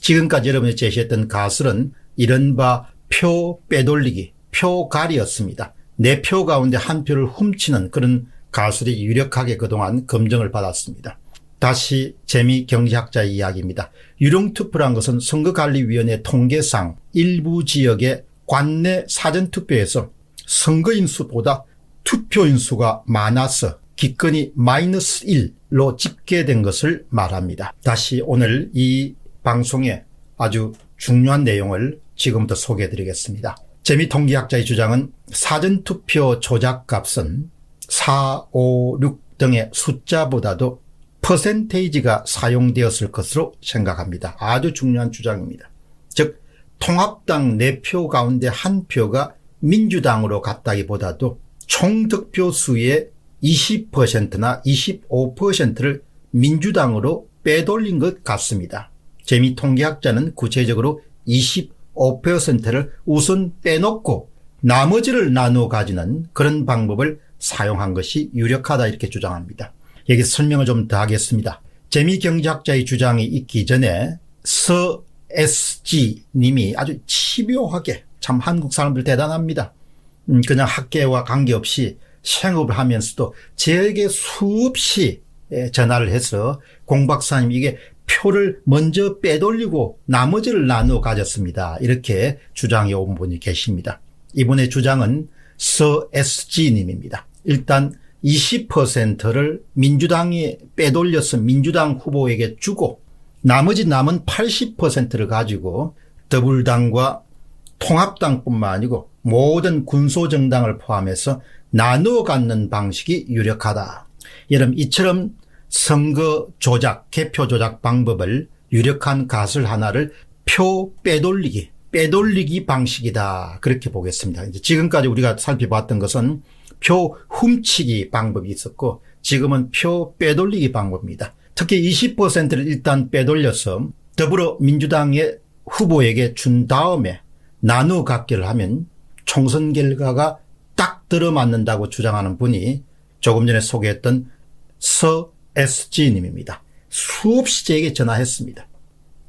지금까지 여러분이 제시했던 가설은 이른바 표 빼돌리기, 표갈이었습니다. 내 표 가운데 한 표를 훔치는 그런 가설이 유력하게 그동안 검증을 받았습니다. 다시 재미경제학자의 이야기입니다. 유령투표란 것은 선거관리위원회 통계상 일부 지역의 관내 사전투표에서 선거인 수보다 투표인 수가 많아서 기권이 -1로 집계된 것을 말합니다. 다시 오늘 이 방송에 아주 중요한 내용을 지금부터 소개해 드리겠습니다. 재미통계학자의 주장은 사전투표 조작값은 4, 5, 6 등의 숫자보다도 퍼센테이지가 사용되었을 것으로 생각합니다. 아주 중요한 주장입니다. 즉 통합당 4표 가운데 1표가 민주당으로 갔다기보다도 총 득표수의 20%나 25%를 민주당으로 빼돌린 것 같습니다. 재미통계학자는 구체적으로 25%를 우선 빼놓고 나머지를 나누어 가지는 그런 방법을 사용한 것이 유력하다 이렇게 주장합니다. 여기서 설명을 좀 더 하겠습니다. 재미경제학자의 주장이 있기 전에 서 SG 님이 아주 치묘하게, 참 한국 사람들 대단합니다. 그냥 학계와 관계없이 생업을 하면서도 저에게 수없이 전화를 해서 공 박사님 이게 표를 먼저 빼돌리고 나머지를 나누어 가졌습니다. 이렇게 주장해 온 분이 계십니다. 이분의 주장은 서 SG 님입니다. 일단 20%를 민주당이 빼돌려서 민주당 후보에게 주고 나머지 남은 80%를 가지고 더불당과 통합당뿐만 아니고 모든 군소정당을 포함해서 나누어 갖는 방식이 유력하다. 여러분 이처럼 선거 조작, 개표 조작 방법을 유력한 가설 하나를 표 빼돌리기 방식이다. 그렇게 보겠습니다. 이제 지금까지 우리가 살펴봤던 것은 표 훔치기 방법이 있었고 지금은 표 빼돌리기 방법입니다. 특히 20%를 일단 빼돌려서 더불어민주당의 후보에게 준 다음에 나누어 갖기를 하면 총선 결과가 딱 들어맞는다고 주장하는 분이 조금 전에 소개했던 서 SG님입니다. 수없이 제게 전화했습니다.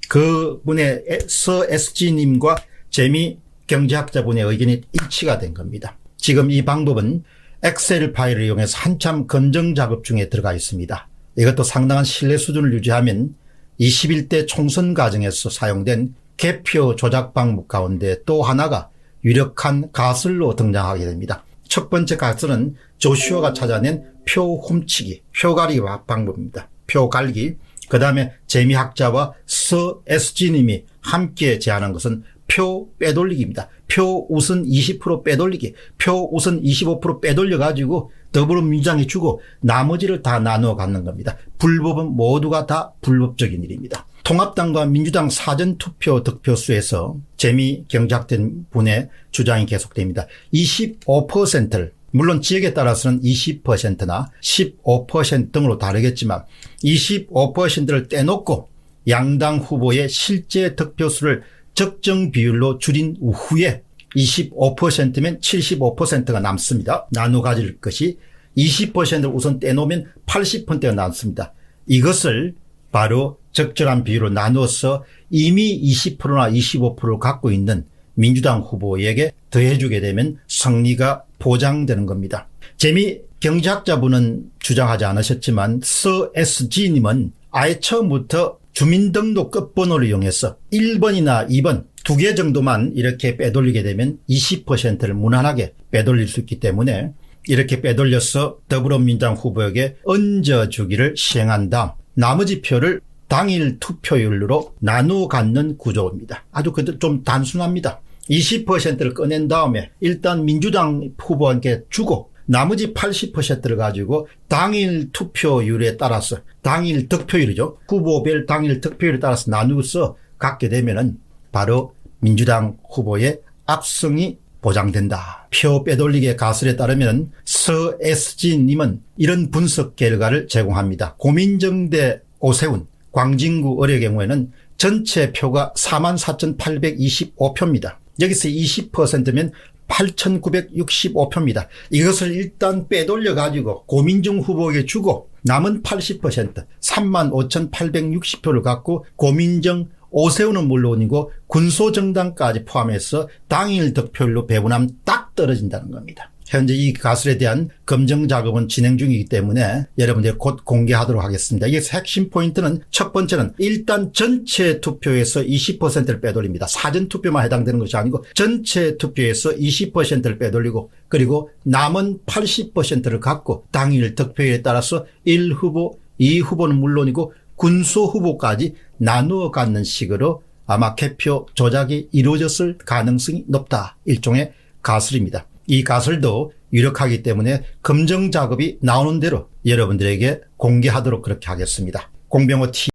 그분의 서 SG님과 재미경제학자분의 의견이 일치가 된 겁니다. 지금 이 방법은 엑셀 파일을 이용해서 한참 검증 작업 중에 들어가 있습니다. 이것도 상당한 신뢰 수준을 유지하면 21대 총선 과정에서 사용된 개표 조작 방법 가운데 또 하나가 유력한 가설로 등장하게 됩니다. 첫 번째 가설은 조슈아가 찾아낸 표 훔치기, 표갈기 방법입니다. 표갈기. 그 다음에 재미학자와 서 SG님이 함께 제안한 것은 표 빼돌리기입니다. 표 우선 20% 빼돌리기, 표 우선 25% 빼돌려 가지고 더불어민주당에 주고 나머지를 다 나누어 갖는 겁니다. 불법은 모두가 다 불법적인 일입니다. 통합당과 민주당 사전투표 득표수에서 재미경제학자 분의 주장이 계속됩니다. 25%를 물론 지역에 따라서는 20%나 15% 등으로 다르겠지만 25%를 떼놓고 양당 후보의 실제 득표수를 적정 비율로 줄인 후에 25%면 75%가 남습니다. 나누어 가질 것이 20%를 우선 떼놓으면 80%가 남습니다. 이것을 바로 적절한 비율로 나누어서 이미 20%나 25%를 갖고 있는 민주당 후보에게 더해주게 되면 승리가 보장되는 겁니다. 재미경제학자분은 주장하지 않으셨지만 서 SG님은 아예 처음부터 주민등록 끝번호를 이용해서 1번이나 2번 2개 정도만 이렇게 빼돌리게 되면 20%를 무난하게 빼돌릴 수 있기 때문에 이렇게 빼돌려서 더불어민주당 후보에게 얹어주기를 시행한 다음 나머지 표를 당일 투표율로 나누어 갖는 구조입니다. 아주 좀 단순합니다. 20%를 꺼낸 다음에 일단 민주당 후보한테 주고 나머지 80%를 가지고 당일 투표율에 따라서 당일 득표율이죠. 후보별 당일 득표율에 따라서 나누어서 갖게 되면은 바로 민주당 후보의 압승이 보장된다. 표 빼돌리기의 가설에 따르면 서 SG님은 이런 분석 결과를 제공합니다. 고민정대 오세훈, 광진구 을의 경우에는 전체 표가 44,825표입니다. 여기서 20%면 8,965표입니다. 이것을 일단 빼돌려 가지고 고민정 후보에게 주고 남은 80% 35,860표를 갖고 고민정 오세훈은 물론이고 군소정당까지 포함해서 당일 득표율로 배분하면 딱 떨어진다는 겁니다. 현재 이 가설에 대한 검증 작업은 진행 중이기 때문에 여러분들 곧 공개하도록 하겠습니다. 이게 핵심 포인트는 첫 번째는 일단 전체 투표에서 20%를 빼돌립니다. 사전 투표만 해당되는 것이 아니고 전체 투표에서 20%를 빼돌리고 그리고 남은 80%를 갖고 당일 득표율에 따라서 1후보, 2후보는 물론이고 군소 후보까지 나누어 갖는 식으로 아마 개표 조작이 이루어졌을 가능성이 높다. 일종의 가설입니다. 이 가설도 유력하기 때문에 검증 작업이 나오는 대로 여러분들에게 공개하도록 그렇게 하겠습니다. 공병호 TV